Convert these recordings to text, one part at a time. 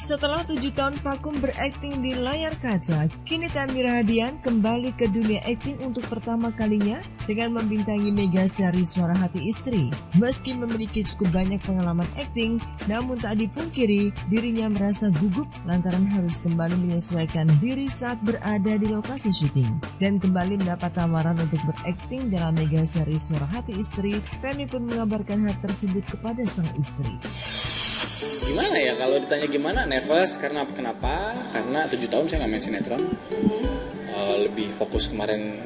Setelah 7 tahun vakum berakting di layar kaca, kini Temi Rahadian kembali ke dunia akting untuk pertama kalinya dengan membintangi mega seri Suara Hati Istri. Meski memiliki cukup banyak pengalaman akting, namun tak dipungkiri dirinya merasa gugup lantaran harus kembali menyesuaikan diri saat berada di lokasi syuting. Dan kembali mendapat tawaran untuk berakting dalam mega seri Suara Hati Istri, Temi pun mengabarkan hal tersebut kepada sang istri. Gimana ya, kalau ditanya gimana, nervous. Kenapa? Karena 7 tahun saya nggak main sinetron. Lebih fokus kemarin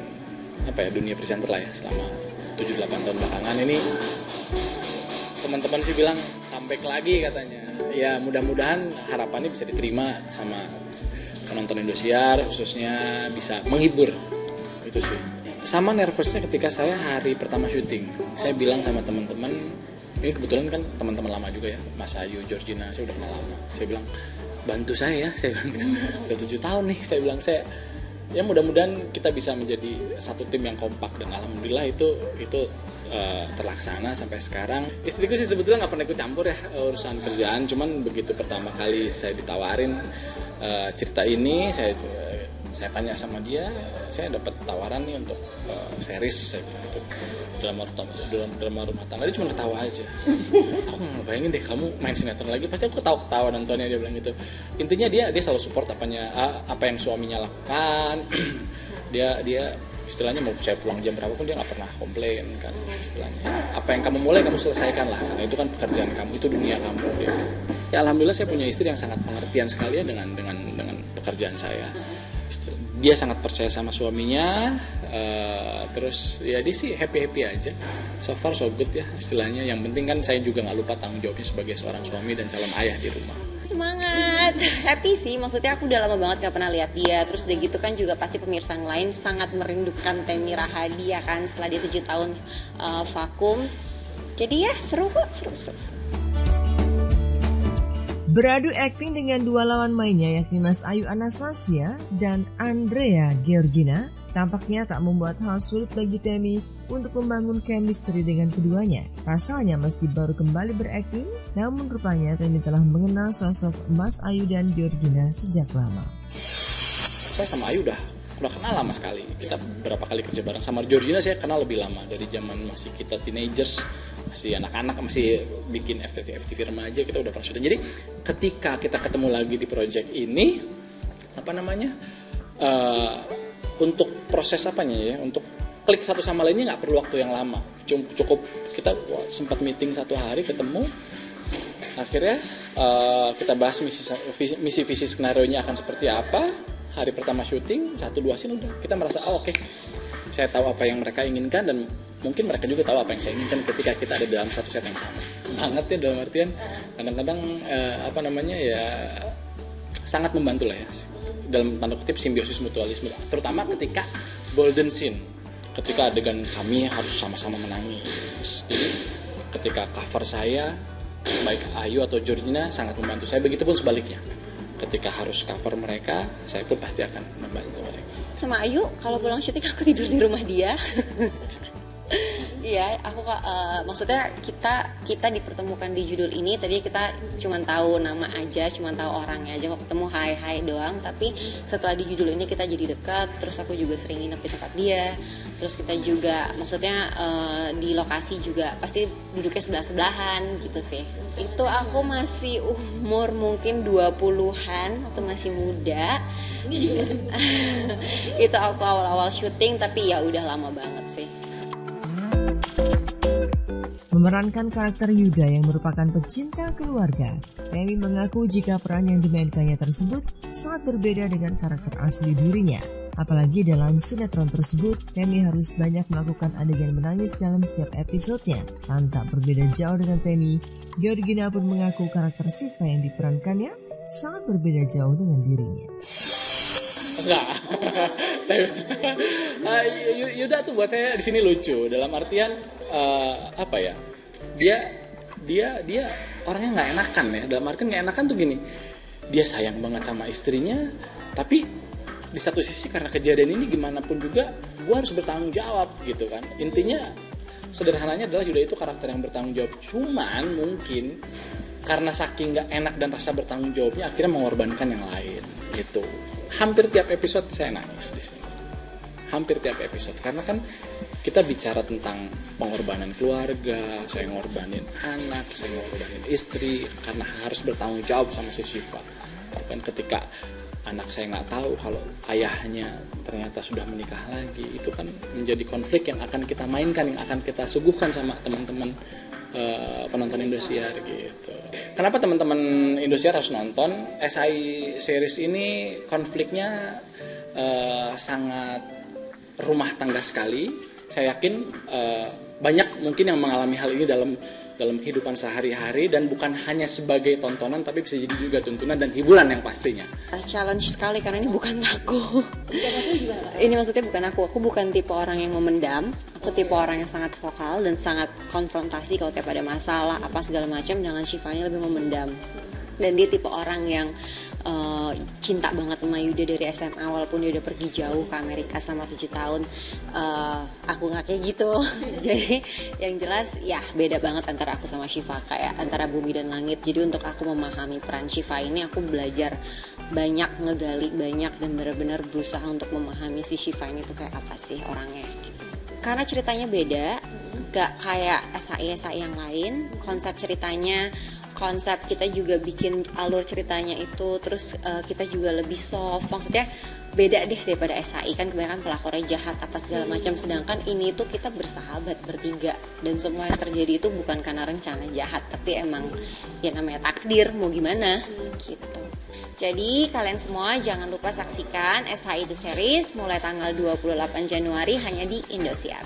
dunia presenter lah ya, selama 7-8 tahun belakangan ini. Teman-teman sih bilang comeback lagi katanya. Ya mudah-mudahan harapannya bisa diterima sama penonton Indosiar, khususnya bisa menghibur. Itu sih. Sama nervousnya ketika saya hari pertama syuting. Saya bilang sama teman-teman, ini kebetulan kan teman-teman lama juga ya, Mas Ayu, Georgina, saya udah kenal lama. Saya bilang, bantu saya ya, saya bilang gitu. Udah 7 tahun nih, saya bilang, ya mudah-mudahan kita bisa menjadi satu tim yang kompak. Dan alhamdulillah itu terlaksana sampai sekarang. Istriku sih sebetulnya nggak pernah ikut campur ya urusan kerjaan, cuman begitu pertama kali saya ditawarin cerita ini, saya tanya sama dia, saya dapat tawaran nih untuk series, saya bilang gitu, drama rumah tangga. Dia cuma ketawa aja. Aku nggak bayangin deh kamu main sinetron lagi, pasti aku ketawa nontonnya. Dia bilang gitu. Intinya dia selalu support apa yang suaminya lakukan. dia istilahnya mau saya pulang jam berapa pun dia nggak pernah komplain kan, istilahnya apa yang kamu mulai kamu selesaikan lah, karena itu kan pekerjaan kamu, itu dunia kamu. Ya alhamdulillah saya punya istri yang sangat pengertian sekali ya dengan pekerjaan saya. Dia sangat percaya sama suaminya, terus ya dia sih happy aja, so far so good ya istilahnya. Yang penting kan saya juga nggak lupa tanggung jawabnya sebagai seorang suami dan calon ayah di rumah. Semangat, happy sih, maksudnya aku udah lama banget gak pernah lihat dia. Terus udah gitu kan juga pasti pemirsa yang lain sangat merindukan Temi Rahadian kan setelah dia 7 tahun vakum. Jadi ya seru kok, seru. Beradu akting dengan dua lawan mainnya yakni Mas Ayu Anastasia dan Andrea Georgina tampaknya tak membuat hal sulit bagi Temi untuk membangun chemistry dengan keduanya. Pasalnya meski baru kembali berakting, namun rupanya Temi telah mengenal sosok Mas Ayu dan Georgina sejak lama. Saya sama Ayu udah kenal lama sekali. Kita berapa kali kerja bareng. Sama Georgina saya kenal lebih lama, dari zaman masih kita teenagers, masih anak-anak, masih bikin FTV remaja, kita udah pernah syuting. Jadi ketika kita ketemu lagi di project ini, untuk proses untuk klik satu sama lainnya nggak perlu waktu yang lama, cukup kita sempat meeting 1 hari, ketemu, akhirnya kita bahas misi visi skenario nya akan seperti apa. Hari pertama syuting 1-2 scene udah kita merasa oke. Saya tahu apa yang mereka inginkan dan mungkin mereka juga tahu apa yang saya inginkan ketika kita ada dalam satu set yang sama. Banget ya, dalam artian kadang-kadang sangat membantu lah ya, dalam tanda kutip simbiosis mutualisme, terutama ketika golden scene, ketika adegan kami harus sama-sama menangis. Jadi ketika cover saya, baik Ayu atau Georgina sangat membantu saya, begitupun sebaliknya. Ketika harus cover mereka, saya pun pasti akan membantu mereka. Sama Ayu, kalau pulang syuting aku tidur di rumah dia. Iya, aku maksudnya kita dipertemukan di judul ini. Tadi kita cuma tahu nama aja, cuma tahu orangnya aja. Kok ketemu hai doang. Tapi setelah di judul ini kita jadi dekat. Terus aku juga sering nginep di tempat dia. Terus kita juga, maksudnya di lokasi juga pasti duduknya sebelah-sebelahan gitu sih. Itu aku masih umur mungkin 20-an, waktu masih muda. Itu aku awal-awal syuting, tapi ya udah lama banget sih. Memerankan karakter Yuda yang merupakan pecinta keluarga, Temi mengaku jika peran yang dimainkannya tersebut sangat berbeda dengan karakter asli dirinya. Apalagi dalam sinetron tersebut, Temi harus banyak melakukan adegan menangis dalam setiap episodenya. Lantak berbeda jauh dengan Temi, Georgina pun mengaku karakter Siva yang diperankannya sangat berbeda jauh dengan dirinya. Enggak. Yuda tuh buat saya di sini lucu, dalam artian dia orangnya nggak enakan ya. Dalam artian nggak enakan tuh gini, dia sayang banget sama istrinya, tapi di satu sisi karena kejadian ini gimana pun juga gue harus bertanggung jawab gitu kan. Intinya sederhananya adalah Yuda itu karakter yang bertanggung jawab, cuman mungkin karena saking nggak enak dan rasa bertanggung jawabnya akhirnya mengorbankan yang lain gitu. Hampir tiap episode saya nangis di sini, hampir tiap episode, karena kan kita bicara tentang pengorbanan keluarga, saya ngorbanin anak, saya ngorbanin istri karena harus bertanggung jawab sama si Syifa. Kan ketika anak saya nggak tahu kalau ayahnya ternyata sudah menikah lagi, itu kan menjadi konflik yang akan kita mainkan, yang akan kita suguhkan sama teman-teman penonton Indosiar gitu. Kenapa teman-teman Indosiar harus nonton SI series ini? Konfliknya sangat rumah tangga sekali. Saya yakin banyak mungkin yang mengalami hal ini dalam kehidupan sehari-hari, dan bukan hanya sebagai tontonan tapi bisa jadi juga tuntunan dan hiburan yang pastinya. Challenge sekali karena ini bukan aku. Ini maksudnya bukan aku bukan tipe orang yang memendam. Aku tipe orang yang sangat vokal dan sangat konfrontasi kalau tiap ada masalah apa segala macam. Dengan Syifanya lebih memendam. Dan dia tipe orang yang cinta banget sama Yuda dari SMA, walaupun dia udah pergi jauh ke Amerika sama 7 tahun. Aku gak kayak gitu. Jadi yang jelas ya beda banget antara aku sama Syifa, kayak antara bumi dan langit. Jadi untuk aku memahami peran Syifa ini, aku belajar banyak, ngegali banyak, dan benar-benar berusaha untuk memahami si Syifa ini tuh kayak apa sih orangnya gitu. Karena ceritanya beda, gak kayak SAI yang lain. Konsep ceritanya, konsep kita juga bikin alur ceritanya itu, terus kita juga lebih soft. Maksudnya beda deh daripada SAI, kan kebanyakan pelakornya jahat apa segala macam. Sedangkan ini tuh kita bersahabat bertiga, dan semua yang terjadi itu bukan karena rencana jahat, tapi emang ya namanya takdir, mau gimana gitu. Jadi kalian semua jangan lupa saksikan SHI The Series mulai tanggal 28 Januari hanya di Indosiar.